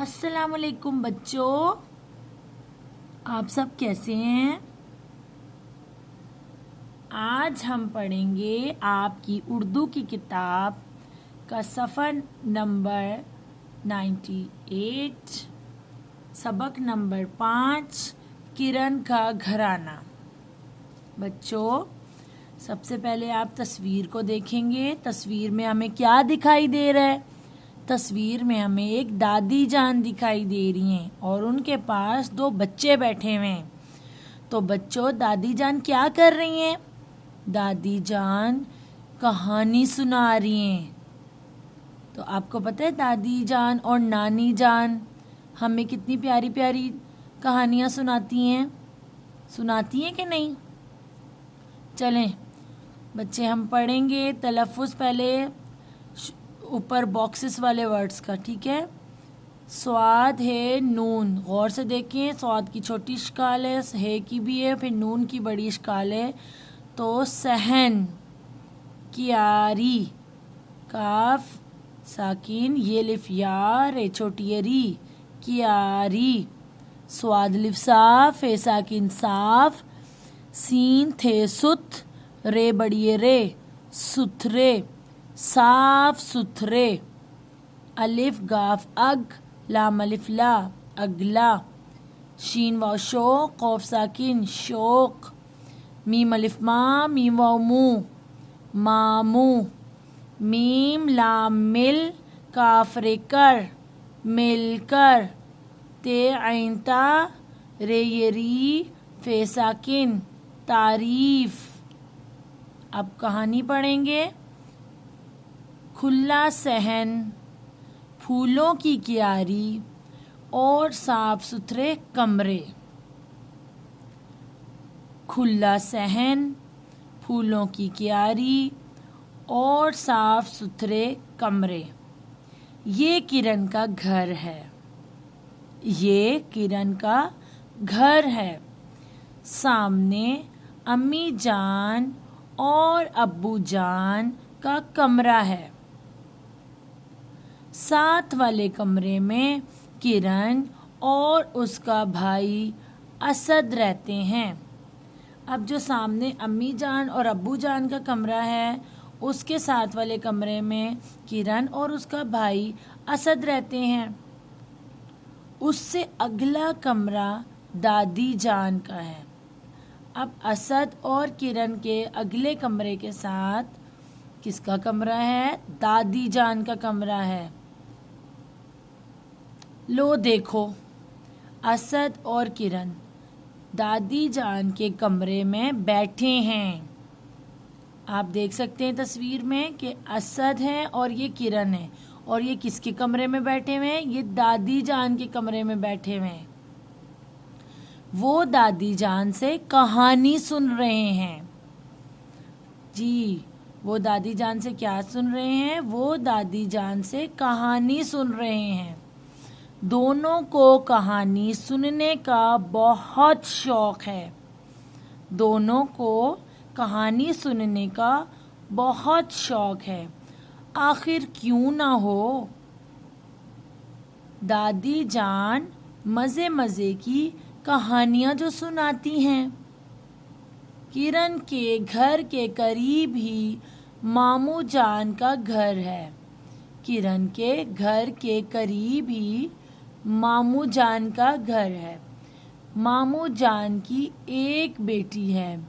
अस्सलाम वालेकुम बच्चों, आप सब कैसे हैं। आज हम पढ़ेंगे आपकी उर्दू की किताब का सफ़र नंबर 98, सबक नंबर 5, किरण का घराना। बच्चों, सबसे पहले आप तस्वीर को देखेंगे। तस्वीर में हमें क्या दिखाई दे रहा है? तस्वीर में हमें एक दादी जान दिखाई दे रही हैं और उनके पास 2 बच्चे बैठे हुए हैं। तो बच्चों, दादी जान क्या कर रही हैं? दादी जान कहानी सुना रही हैं। तो आपको पता है दादी जान और नानी जान हमें कितनी प्यारी प्यारी कहानियाँ सुनाती हैं कि नहीं? चलें बच्चे, हम पढ़ेंगे तलफ़ुज़ पहले ऊपर बॉक्सेस वाले वर्ड्स का, ठीक है। स्वाद है नून, गौर से देखें। स्वाद की छोटी शक्ल है की भी है, फिर नून की बड़ी शक्ल है। तो सहन, कियारी, काफ साकिन, ये लिफ यार है छोटी री, कियारी। स्वाद लिफ साफ है साकिन साफ, सीन थे सुथ, रे बड़ी रे, सुथरे, साफ सुथरे। अलिफ गाफ अग, लाम अलिफ ला, अगला। शीन वाव शोक, कौफ साकिन शोक। मीम अलिफ मा, मीम वाव मू, मामू। मीम लाम मिल, काफ रे कर, मिलकर। ते आइंता, रे ये री, फे साकिन, तारीफ। अब कहानी पढ़ेंगे। खुला सहन, फूलों की क्यारी और साफ सुथरे कमरे। खुला सहन, फूलों की क्यारी और साफ सुथरे कमरे। ये किरण का घर है। ये किरण का घर है। सामने अम्मी जान और अब्बू जान का कमरा है। साथ वाले कमरे में किरण और उसका भाई असद रहते हैं। अब जो सामने अम्मी जान और अब्बू जान का कमरा है, उसके साथ वाले कमरे में किरण और उसका भाई असद रहते हैं। उससे अगला कमरा दादी जान का है। अब असद और किरण के अगले कमरे के साथ किसका कमरा है? दादी जान का कमरा है। लो देखो, असद और किरण दादी जान के कमरे में बैठे हैं। आप देख सकते हैं तस्वीर में कि असद है और ये किरण है, और ये किसके कमरे में बैठे हुए हैं? ये दादी जान के कमरे में बैठे हुए हैं। वो दादी जान से कहानी सुन रहे हैं। जी, वो दादी जान से क्या सुन रहे हैं? वो दादी जान से कहानी सुन रहे हैं। दोनों को कहानी सुनने का बहुत शौक है। दोनों को कहानी सुनने का बहुत शौक है। आखिर क्यों ना हो? दादी जान मज़े मज़े की कहानियाँ जो सुनाती हैं। किरण के घर के करीब ही मामू जान का घर है। किरण के घर के करीब ही मामू जान का घर है। मामू जान की एक बेटी है।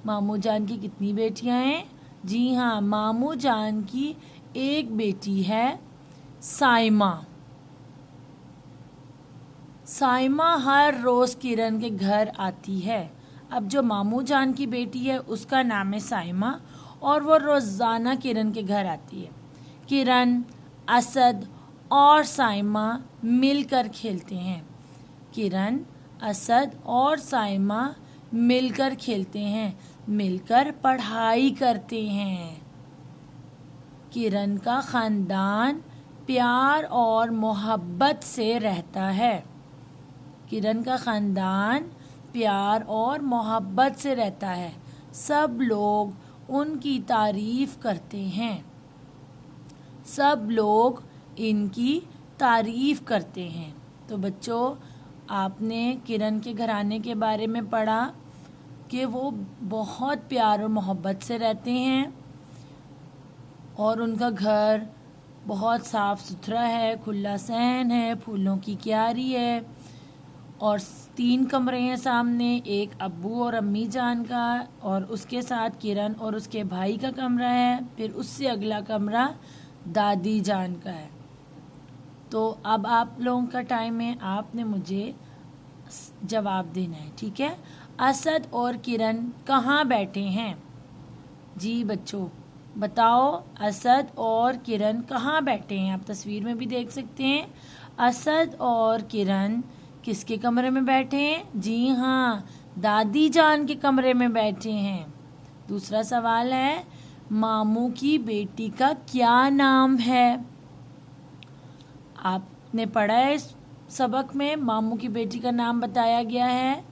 मामू जान की कितनी बेटियां हैं? जी हाँ, मामू जान की एक बेटी है, साइमा। साइमा हर रोज़ किरण के घर आती है। अब जो मामू जान की बेटी है उसका नाम है साइमा, और वो रोज़ाना किरण के घर आती है। किरण, असद और साइमा मिलकर खेलते हैं। किरण, असद और साइमा मिलकर खेलते हैं, मिलकर पढ़ाई करते हैं। किरण का ख़ानदान प्यार और मोहब्बत से रहता है। किरण का ख़ानदान प्यार और मोहब्बत से रहता है। सब लोग उनकी तारीफ़ करते हैं। सब लोग इनकी तारीफ करते हैं। तो बच्चों, आपने किरण के घराने के बारे में पढ़ा कि वो बहुत प्यार और मोहब्बत से रहते हैं और उनका घर बहुत साफ़ सुथरा है, खुला सहन है, फूलों की क्यारी है और 3 कमरे हैं सामने, एक अब्बू और अम्मी जान का और उसके साथ किरण और उसके भाई का कमरा है, फिर उससे अगला कमरा दादी जान का है। तो अब आप लोगों का टाइम है, आपने मुझे जवाब देना है, ठीक है। असद और किरण कहाँ बैठे हैं? जी बच्चों बताओ, असद और किरण कहाँ बैठे हैं? आप तस्वीर में भी देख सकते हैं। असद और किरण किसके कमरे में बैठे हैं? जी हाँ, दादी जान के कमरे में बैठे हैं। दूसरा सवाल है, मामू की बेटी का क्या नाम है? आपने पढ़ा है इस सबक में, मामू की बेटी का नाम बताया गया है।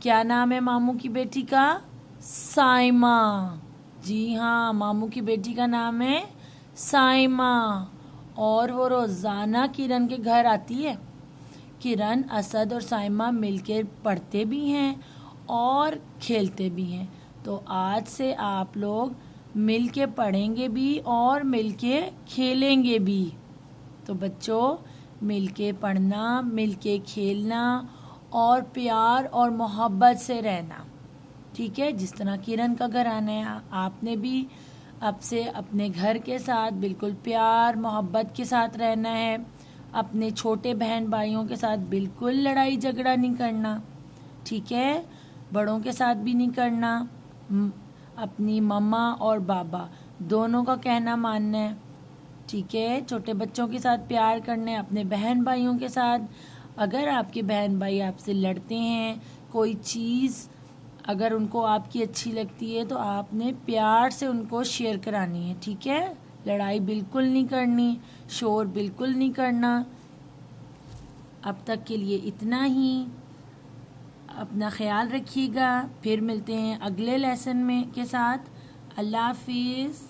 क्या नाम है मामू की बेटी का? साइमा। जी हाँ, मामू की बेटी का नाम है साइमा और वो रोज़ाना किरण के घर आती है। किरण, असद और साइमा मिलकर पढ़ते भी हैं और खेलते भी हैं। तो आज से आप लोग मिलके पढ़ेंगे भी और मिलके खेलेंगे भी। तो बच्चों, मिलके पढ़ना, मिलके खेलना और प्यार और मोहब्बत से रहना, ठीक है। जिस तरह किरण का घर आना है, आपने भी अब से अपने घर के साथ बिल्कुल प्यार मोहब्बत के साथ रहना है। अपने छोटे बहन भाइयों के साथ बिल्कुल लड़ाई झगड़ा नहीं करना, ठीक है। बड़ों के साथ भी नहीं करना। अपनी मम्मा और बाबा दोनों का कहना मानना है, ठीक है। छोटे बच्चों के साथ प्यार करने, अपने बहन भाइयों के साथ। अगर आपके बहन भाई आपसे लड़ते हैं, कोई चीज़ अगर उनको आपकी अच्छी लगती है तो आपने प्यार से उनको शेयर करानी है, ठीक है। लड़ाई बिल्कुल नहीं करनी, शोर बिल्कुल नहीं करना। अब तक के लिए इतना ही। अपना ख्याल रखिएगा, फिर मिलते हैं अगले लेसन में के साथ। अल्लाह हाफिज़।